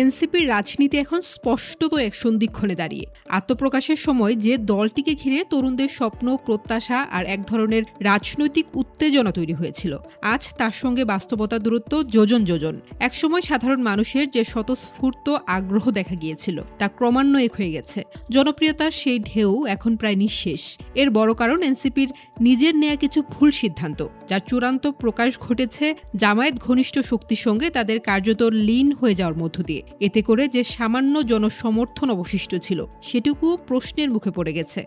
এনসিপির রাজনীতি এখন স্পষ্টত এক সন্ধিক্ষণে দাঁড়িয়ে। আত্মপ্রকাশের সময় যে দলটিকে ঘিরে তরুণদের স্বপ্ন, প্রত্যাশা আর এক ধরনের রাজনৈতিক উত্তেজনা তৈরি হয়েছিল, আজ তার সঙ্গে বাস্তবতার দূরত্ব যোজন যোজন। একসময় সাধারণ মানুষের যে স্বতঃস্ফূর্ত আগ্রহ দেখা গিয়েছিল তা ক্রমান্বয়ে ক্ষয়ে গেছে। জনপ্রিয়তার সেই ঢেউ এখন প্রায় নিঃশেষ। এর বড় কারণ এনসিপির নিজের নেয়া কিছু ভুল সিদ্ধান্ত, যার চূড়ান্ত প্রকাশ ঘটেছে জামায়াত ঘনিষ্ঠ শক্তির সঙ্গে তাদের কার্যত লীন হয়ে যাওয়ার মধ্য দিয়ে। এতে করে যে সামান্য জনসমর্থন অবশিষ্ট ছিল সেটুকুও প্রশ্নের মুখে পড়ে গেছে।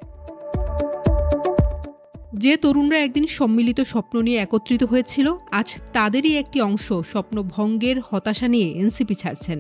যে তরুণরা একদিন সম্মিলিত স্বপ্ন নিয়ে একত্রিত হয়েছিল, আজ তাদেরই একটি অংশ স্বপ্ন ভঙ্গের হতাশা নিয়ে এনসিপি ছাড়ছেন।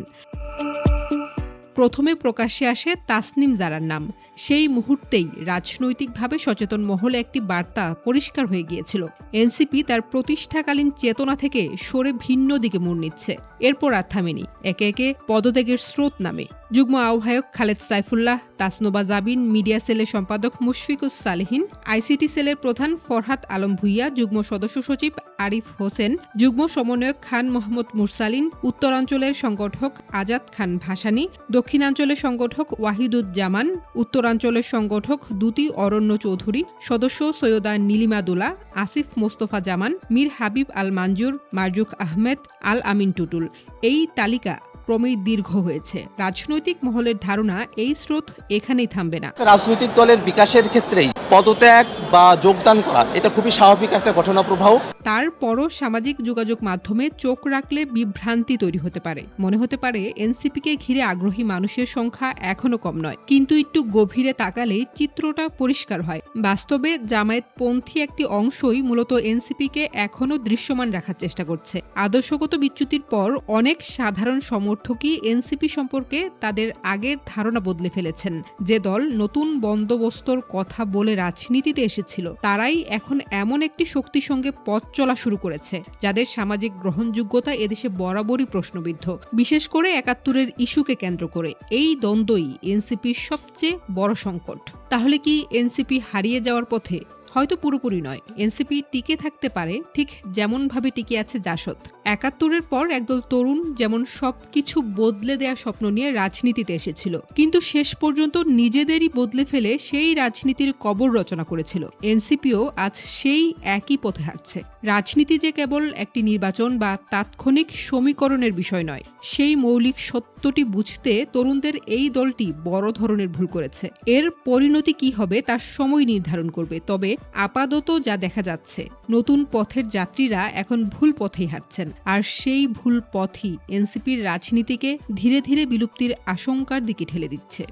প্রথমে প্রকাশ্যে আসে তাসনিম জারার নাম। সেই মুহূর্তেই রাজনৈতিকভাবে সচেতন মহলে একটি বার্তা পরিষ্কার হয়ে গিয়েছিল। এনসিপি তার প্রতিষ্ঠাকালীন চেতনা থেকে সরে ভিন্ন দিকে মোড় নিচ্ছে। এরপর আর থামেনি, একে একে পদত্যাগের স্রোত নামে। যুগ্ম আহ্বায়ক খালেদ সাইফুল্লাহ, তাসনোবা জাবিন, মিডিয়া সেলের সম্পাদক মুশফিকুস সালেহিন, আইসিটি সেলের প্রধান ফরহাদ আলম ভুইয়া, যুগ্ম সদস্য সচিব আরিফ হোসেন, যুগ্ম সমন্বয়ক খান মোহাম্মদ মুরসালিন, উত্তরাঞ্চলের সংগঠক আজাদ খান ভাসানী, দক্ষিণাঞ্চলের সংগঠক ওয়াহিদুজ্জামান, উত্তরাঞ্চলের সংগঠক দুতি অরণ্য চৌধুরী, সদস্য সৈয়দা নীলিমা দুলা, আসিফ মোস্তফা জামান, মীর হাবিব আল মানজুর, মারজুক আহমেদ, আল আমিন টুটুল। এই তালিকা ক্রমেই দীর্ঘ হয়েছে। রাজনৈতিক মহলের ধারণা এই স্রোত এখানেই থামবে না। রাজনৈতিক দলের বিকাশের ক্ষেত্রেই পদত্যাগ বা যোগদান করা এটা খুবই স্বাভাবিক একটা ঘটনা প্রবাহ। তারপরও সামাজিক যোগাযোগ মাধ্যমে চোখ রাখলে বিভ্রান্তি তৈরি হতে পারে। মনে হতে পারে এনসিপিকে ঘিরে আগ্রহী মানুষের সংখ্যা এখনো কম নয়, কিন্তু একটু গভীরে তাকালেই চিত্রটা পরিষ্কার হয়। বাস্তবে জামায়াতপন্থী একটি অংশই মূলত এনসিপিকে এখনো দৃশ্যমান রাখার চেষ্টা করছে। আদর্শগত বিচ্যুতির পর অনেক সাধারণ সমর্থকই এনসিপি সম্পর্কে তাদের আগের ধারণা বদলে ফেলেছেন। যে দল নতুন বন্দোবস্তর কথা বলে রাজনীতিতে এসেছিল, তারাই এখন এমন একটি শক্তির সঙ্গে পথ চলা শুরু করেছে যাদের সামাজিক গ্রহণযোগ্যতা এদেশে বরাবরই প্রশ্নবিদ্ধ, বিশেষ করে ৭১-এর ইস্যুকে কেন্দ্র করে। এই দ্বন্দ্বই এনসিপির সবচেয়ে বড় সংকট। তাহলে কি এনসিপি হারিয়ে যাওয়ার পথে? হয়তো পুরোপুরি নয়। এনসিপি টিকে থাকতে পারে, ঠিক যেমনভাবে টিকে আছে জাসদ। ৭১-এর পর একদল তরুণ যেমন সবকিছু বদলে দেওয়ার স্বপ্ন নিয়ে রাজনীতিতে এসেছিল, কিন্তু শেষ পর্যন্ত নিজেদেরই বদলে ফেলে সেই রাজনীতির কবর রচনা করেছিল। এনসিপিও আজ সেই একই পথে হাঁটছে। রাজনীতি যে কেবল একটি নির্বাচন বা তাৎক্ষণিক সমীকরণের বিষয় নয়, সেই মৌলিক সত্যটি বুঝতে তরুণদের এই দলটি বড় ধরনের ভুল করেছে। এর পরিণতি কি হবে তার সময় নির্ধারণ করবে। তবে আপাতত যা দেখা যাচ্ছে, নতুন পথের যাত্রীরা এখন ভুল পথেই হাঁটছেন, আর সেই ভুল পথই এনসিপির রাজনীতিকে ধীরে ধীরে বিলুপ্তির আশঙ্কার দিকে ঠেলে দিচ্ছে।